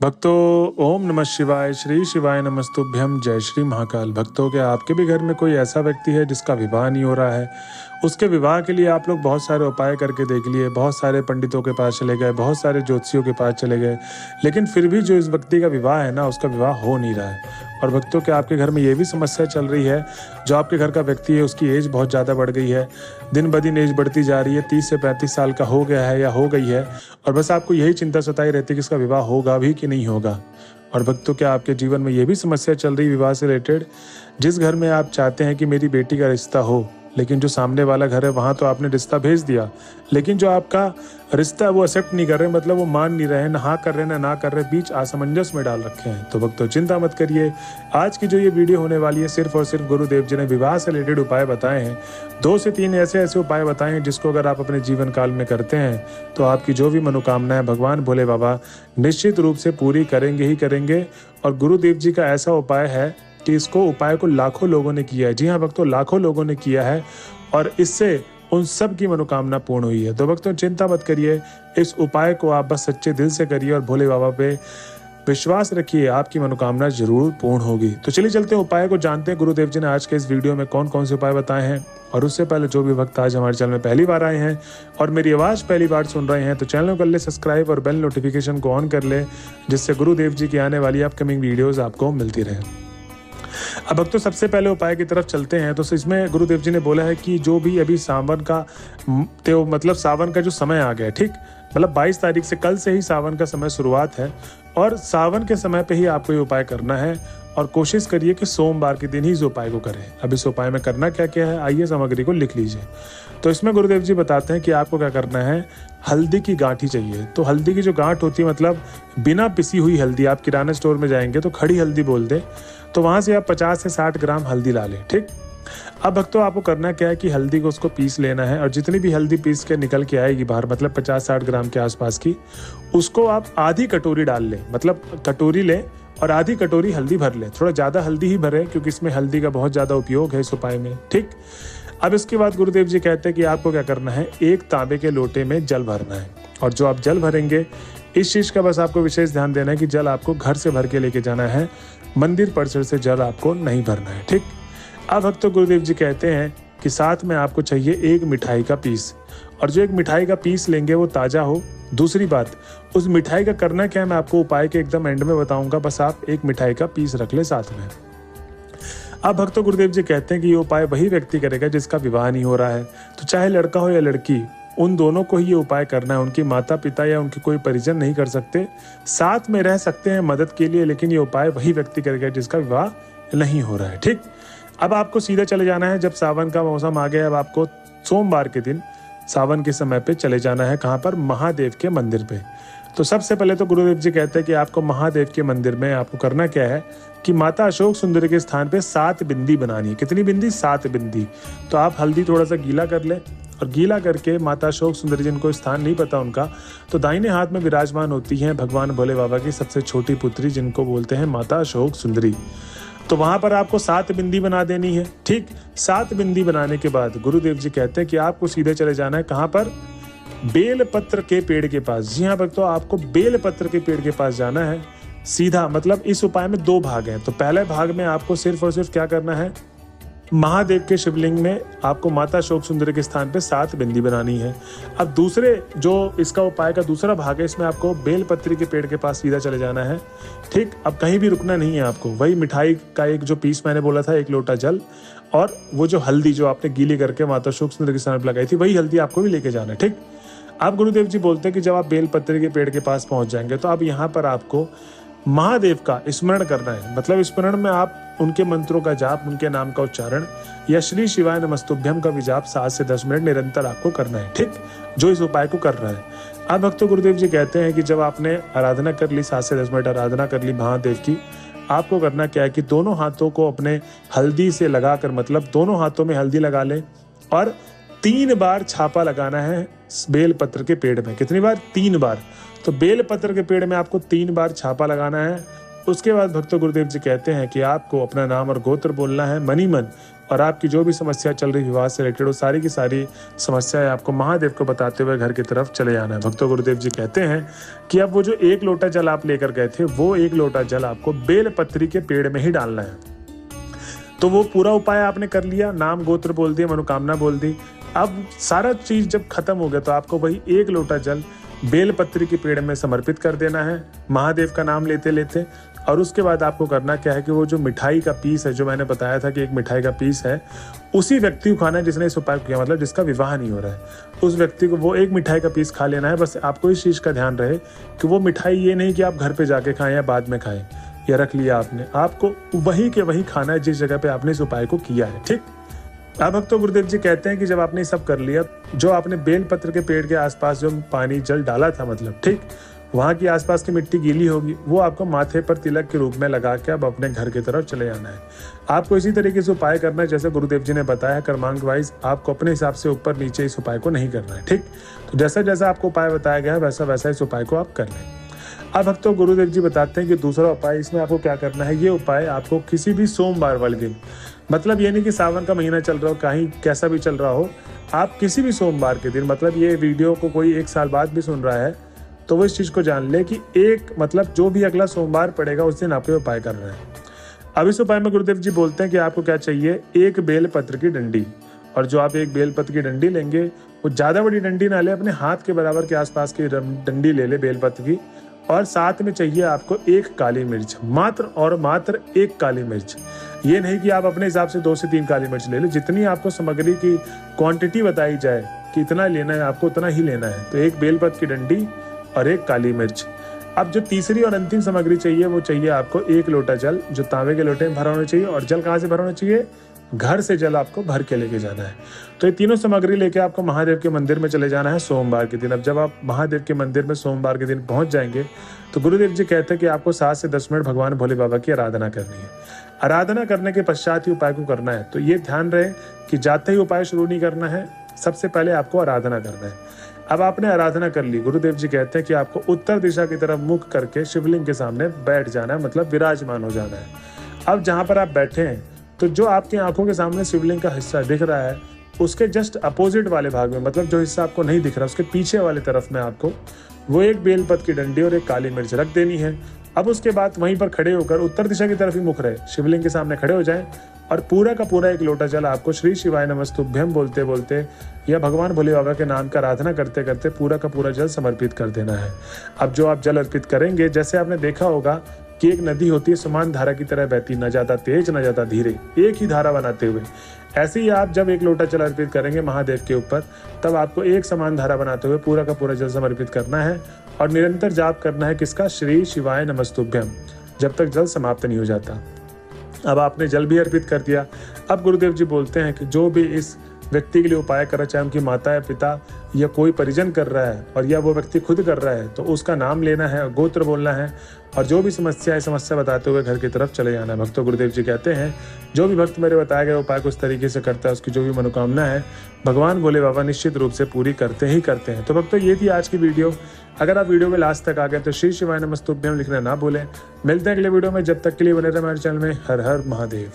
भक्तों, ओम नमः शिवाय। श्री शिवाय नमस्तुभ्यम। जय श्री महाकाल। भक्तों के आपके भी घर में कोई ऐसा व्यक्ति है जिसका विवाह नहीं हो रहा है? उसके विवाह के लिए आप लोग बहुत सारे उपाय करके देख लिए, बहुत सारे पंडितों के पास चले गए, बहुत सारे ज्योतिषियों के पास चले गए, लेकिन फिर भी जो इस व्यक्ति का विवाह है ना, उसका विवाह हो नहीं रहा है। और भक्तों के आपके घर में ये भी समस्या चल रही है, जो आपके घर का व्यक्ति है उसकी एज बहुत ज़्यादा बढ़ गई है, दिन ब दिन एज बढ़ती जा रही है, 30 से 35 साल का हो गया है या हो गई है, और बस आपको यही चिंता सताई रहती है कि इसका विवाह होगा भी कि नहीं होगा। और भक्तों क्या आपके जीवन में ये भी समस्या चल रही है विवाह से रिलेटेड? जिस घर में आप चाहते हैं कि मेरी बेटी का रिश्ता हो, लेकिन जो सामने वाला घर है वहाँ तो आपने रिश्ता भेज दिया, लेकिन जो आपका रिश्ता है वो एक्सेप्ट नहीं कर रहे, मतलब वो मान नहीं रहे, ना हाँ कर रहे ना कर रहे, बीच असमंजस में डाल रखे हैं। तो भक्तों चिंता मत करिए, आज की जो ये वीडियो होने वाली है सिर्फ और सिर्फ गुरुदेव जी ने विवाह से रिलेटेड उपाय बताए हैं। 2 से 3 ऐसे उपाय बताए हैं जिसको अगर आप अपने जीवन काल में करते हैं तो आपकी जो भी मनोकामनाएं भगवान भोले बाबा निश्चित रूप से पूरी करेंगे ही करेंगे। और गुरुदेव जी का ऐसा उपाय है कि इसको उपाय को लाखों लोगों ने किया है। जी हाँ भक्तों, लाखों लोगं ने किया है और इससे उन सब की मनोकामना पूर्ण हुई है। तो भक्तों चिंता मत करिए, इस उपाय को आप बस सच्चे दिल से करिए और भोले बाबा पे विश्वास रखिए, आपकी मनोकामना जरूर पूर्ण होगी। तो चलिए चलते हैं उपाय को जानते हैं गुरुदेव जी ने आज के इस वीडियो में कौन कौन से उपाय बताए हैं। और उससे पहले जो भी भक्त आज हमारे चैनल में पहली बार आए हैं और मेरी आवाज़ पहली बार सुन रहे हैं तो चैनल को कर ले सब्सक्राइब और बेल नोटिफिकेशन को ऑन कर ले, जिससे गुरुदेव जी की आने वाली अपकमिंग वीडियोज़ आपको मिलती रहे। अब भक्तों सबसे पहले उपाय की तरफ चलते हैं। तो इसमें गुरुदेव जी ने बोला है कि जो भी अभी सावन का मतलब सावन का जो समय आ गया, ठीक, मतलब 22 तारीख से कल से ही सावन का समय शुरुआत है और सावन के समय पे ही आपको ये उपाय करना है और कोशिश करिए कि सोमवार के दिन ही इस उपाय को करें। अब इस उपाय में करना क्या क्या है, आइए सामग्री को लिख लीजिए। तो इसमें गुरुदेव जी बताते हैं कि आपको क्या करना है, हल्दी की गांठी चाहिए। तो हल्दी की जो गांठ होती है, मतलब बिना पिसी हुई हल्दी, आप किराना स्टोर में जाएंगे तो खड़ी हल्दी बोल दें, तो वहाँ से आप 50 से 60 ग्राम हल्दी ला लें, ठीक। अब भक्तों आपको करना क्या है कि हल्दी को उसको पीस लेना है और जितनी भी हल्दी पीस के निकल के आएगी बाहर, मतलब 50-60 ग्राम के आसपास की, उसको आप आधी कटोरी डाल लें, मतलब कटोरी लें और आधी कटोरी हल्दी भर लें। थोड़ा ज़्यादा हल्दी ही भरें क्योंकि इसमें हल्दी का बहुत ज़्यादा उपयोग है इस उपाय में, ठीक। अब इसके बाद गुरुदेव जी कहते हैं कि आपको क्या करना है, एक तांबे के लोटे में जल भरना है और जो आप जल भरेंगे, इस चीज़ का बस आपको विशेष ध्यान देना है कि जल आपको घर से भर के लेके जाना है, मंदिर परिसर से जल आपको नहीं भरना है, ठीक। अब भक्तों गुरुदेव जी कहते हैं कि साथ में आपको चाहिए एक मिठाई का पीस, और जो एक मिठाई का पीस लेंगे वो ताज़ा हो। दूसरी बात, उस मिठाई का करना क्या है मैं आपको उपाय के एकदम एंड में बताऊंगा, बस आप एक मिठाई का पीस रख ले साथ में। अब भक्तों गुरुदेव जी कहते हैं कि ये उपाय वही व्यक्ति करेगा जिसका विवाह नहीं हो रहा है, तो चाहे लड़का हो या लड़की, उन दोनों को ही ये उपाय करना है। उनके माता पिता या उनके कोई परिजन नहीं कर सकते, साथ में रह सकते हैं मदद के लिए, लेकिन ये उपाय वही व्यक्ति करेगा जिसका विवाह नहीं हो रहा है, ठीक। अब आपको सीधा चले जाना है, जब सावन का मौसम आ गया, अब आपको सोमवार के दिन सावन के समय पे चले जाना है। कहाँ पर? महादेव के मंदिर पे। तो सबसे पहले तो गुरुदेव जी कहते हैं कि आपको महादेव के मंदिर में आपको करना क्या है कि माता अशोक सुंदरी के स्थान पे 7 बिंदी बनानी है। कितनी बिंदी? 7 बिंदी। तो आप हल्दी थोड़ा सा गीला कर लें और गीला करके माता अशोक सुंदरी, जिनको स्थान नहीं पता उनका, तो दाहिने हाथ में विराजमान होती हैं भगवान भोले बाबा की सबसे छोटी पुत्री, जिनको बोलते हैं माता अशोक सुंदरी। तो वहां पर आपको 7 बिंदी बना देनी है, ठीक। 7 बिंदी बनाने के बाद गुरुदेव जी कहते हैं कि आपको सीधे चले जाना है कहाँ पर? बेल पत्र के पेड़ के पास। जी हाँ भक्तों, आपको बेल पत्र के पेड़ के पास जाना है सीधा। मतलब इस उपाय में 2 भाग हैं। तो पहले भाग में आपको सिर्फ और सिर्फ क्या करना है, महादेव के शिवलिंग में आपको माता अशोक सुंदरी के स्थान पे 7 बिंदी बनानी है। अब दूसरे जो इसका उपाय का दूसरा भाग है, इसमें आपको बेलपत्री के पेड़ के पास सीधा चले जाना है, ठीक। अब कहीं भी रुकना नहीं है आपको, वही मिठाई का एक जो पीस मैंने बोला था, 1 लोटा जल, और वो जो हल्दी जो आपने गीली करके माता अशोक सुंदरी के स्थान पर लगाई थी, वही हल्दी आपको भी लेके जाना है, ठीक। अब गुरुदेव जी बोलते हैं कि जब आप बेलपत्री के पेड़ के पास पहुंच जाएंगे तो अब यहाँ पर आपको महादेव का स्मरण करना है। मतलब स्मरण में आप उनके मंत्रों का जाप, उनके नाम का उच्चारण या श्री शिवाय नमस्तुभ्यम का भी जाप 7 से 10 मिनट निरंतर आपको करना है, ठीक, जो इस उपाय को कर रहा है। अब भक्तों गुरुदेव जी कहते हैं कि जब आपने आराधना कर ली, 7 से 10 मिनट आराधना कर ली महादेव की, आपको करना क्या है कि दोनों हाथों को अपने हल्दी से लगाकर, मतलब दोनों हाथों में हल्दी लगा लें और 3 बार छापा लगाना है बेल पत्र के पेड़ में। कितनी बार? 3 बार। तो बेल पत्र के पेड़ में आपको 3 बार छापा लगाना है। उसके बाद भक्तों गुरुदेव जी कहते हैं कि आपको अपना नाम और गोत्र बोलना है मनी मन, और आपकी जो भी समस्या चल रही विवाह से रिलेटेड वो सारी की सारी समस्याएं आपको महादेव को बताते हुए घर की तरफ चले जाना है। भक्तों गुरुदेव जी कहते हैं कि अब वो जो 1 लोटा जल आप लेकर गए थे, वो 1 लोटा जल आपको बेलपत्री के पेड़ में ही डालना है। तो वो पूरा उपाय आपने कर लिया, नाम गोत्र बोल दिया, मनोकामना बोल दी। अब सारा चीज जब खत्म हो गया तो आपको वही 1 लोटा जल बेलपत्री के पेड़ में समर्पित कर देना है महादेव का नाम लेते लेते। और उसके बाद आपको करना क्या है कि वो जो मिठाई का पीस है, जो मैंने बताया था कि एक मिठाई का पीस है, उसी व्यक्ति को खाना है जिसने इस उपाय किया, मतलब जिसका विवाह नहीं हो रहा है, उस व्यक्ति को वो एक मिठाई का पीस खा लेना है। बस आपको इस चीज का ध्यान रहे कि वो मिठाई ये नहीं कि आप घर पे जाके खाएं या बाद में खाएं या रख लिया आपने, आपको वही के वही खाना है जिस जगह पे आपने इस उपाय को किया है। ठीक। अब भक्तों गुरुदेव जी कहते हैं कि जब आपने सब कर लिया, जो आपने बेलपत्र के पेड़ के आसपास जो पानी जल डाला था, मतलब ठीक, वहां की आसपास की मिट्टी गीली होगी, वो आपको माथे पर तिलक के रूप में लगा के अब अपने घर की तरफ चले जाना है। आपको इसी तरीके से उपाय करना है जैसे गुरुदेव जी ने बताया, क्रमांक वाइज। आपको अपने हिसाब से ऊपर नीचे इस उपाय को नहीं करना है। ठीक। तो जैसा जैसा आपको उपाय बताया गया है वैसा वैसा इस उपाय को आप कर लें। अब भक्तों गुरुदेव जी बताते हैं कि दूसरा उपाय, इसमें आपको क्या करना है। ये उपाय आपको किसी भी सोमवार वाले दिन, मतलब ये नहीं कि सावन का महीना चल रहा हो, कहीं कैसा भी चल रहा हो, आप किसी भी सोमवार के दिन, मतलब ये वीडियो को कोई 1 साल बाद भी सुन रहा है तो वो इस चीज को जान ले कि एक, मतलब जो भी अगला सोमवार पड़ेगा उस दिन आपको उपाय करना है। अब इस उपाय में गुरुदेव जी बोलते हैं कि आपको क्या चाहिए, 1 बेलपत्र की डंडी। और जो आप 1 बेलपत्र की डंडी लेंगे वो ज्यादा बड़ी डंडी ना ले, अपने हाथ के बराबर के आसपास की डंडी ले ले बेलपत्र की। और साथ में चाहिए आपको 1 काली मिर्च, मात्र और मात्र 1 काली मिर्च। ये नहीं कि आप अपने हिसाब से 2 से 3 काली मिर्च ले लो, जितनी आपको सामग्री की क्वांटिटी बताई जाए कि इतना लेना है आपको उतना ही लेना है। तो 1 बेलपत्र की डंडी और 1 काली मिर्च। अब जो तीसरी और अंतिम सामग्री चाहिए वो चाहिए आपको 1 लोटा जल, जो तांबे के लोटे में भरा होना चाहिए। और जल कहाँ से भरा होना चाहिए, घर से जल आपको भर के लेके जाना है। तो ये तीनों सामग्री लेके आपको महादेव के मंदिर में चले जाना है सोमवार के दिन। अब जब आप महादेव के मंदिर में सोमवार के दिन पहुंच जाएंगे तो गुरुदेव जी कहते हैं कि आपको 7 से 10 मिनट भगवान भोले बाबा की आराधना करनी है। आराधना करने के पश्चात ही उपाय को करना है। तो ये ध्यान रहे कि जाते ही उपाय शुरू नहीं करना है, सबसे पहले आपको आराधना करना है। अब आपने आराधना कर ली, गुरुदेव जी कहते हैं कि आपको उत्तर दिशा की तरफ मुख करके शिवलिंग के सामने बैठ जाना है, मतलब विराजमान हो जाना है। अब जहां पर आप बैठे हैं तो जो आपकी आंखों के सामने शिवलिंग का हिस्सा दिख रहा है, उसके जस्ट अपोजिट वाले भाग में, मतलब जो हिस्सा आपको नहीं दिख रहा उसके पीछे वाले तरफ में आपको वो 1 बेलपत्र की डंडी और 1 काली मिर्च रख देनी है। अब उसके बाद वहीं पर खड़े होकर उत्तर दिशा की तरफ ही मुख रहे शिवलिंग के सामने खड़े हो जाएं और पूरा का पूरा 1 लोटा जल आपको श्री शिवाय नमस्तुभ्यम बोलते बोलते या भगवान भोले बाबा के नाम का आराधना करते करते पूरा का पूरा जल समर्पित कर देना है। अब जो आप जल अर्पित करेंगे, जैसे आपने देखा होगा कि एक नदी होती है समान धारा की तरह बहती, न ज्यादा तेज न ज्यादा धीरे, एक ही धारा बनाते हुए, ऐसे ही आप जब 1 लोटा जल अर्पित करेंगे महादेव के ऊपर, तब आपको एक समान धारा बनाते हुए पूरा का पूरा जल समर्पित करना है और निरंतर जाप करना है किसका, श्री शिवाय नमस्तुभ्यम, जब तक जल समाप्त नहीं हो जाता। अब आपने जल भी अर्पित कर दिया। अब गुरुदेव जी बोलते हैं कि जो भी इस व्यक्ति के लिए उपाय कर रहा है, चाहे उनकी माता या पिता या कोई परिजन कर रहा है और या वो व्यक्ति खुद कर रहा है, तो उसका नाम लेना है, गोत्र बोलना है और जो भी समस्या बताते हुए घर की तरफ चले जाना है। भक्तों गुरुदेव जी कहते हैं जो भी भक्त मेरे बताए गए उपाय को इस तरीके से करता है, उसकी जो भी मनोकामना है भगवान भोले बाबा निश्चित रूप से पूरी करते ही करते हैं। तो भक्तों ये थी आज की वीडियो। अगर आप वीडियो में लास्ट तक आ गए तो श्री शिवाय नमस्तुभ्यम लिखना ना भूलें। मिलते हैं अगले वीडियो में, जब तक के लिए बने रहे हमारे चैनल में। हर हर महादेव।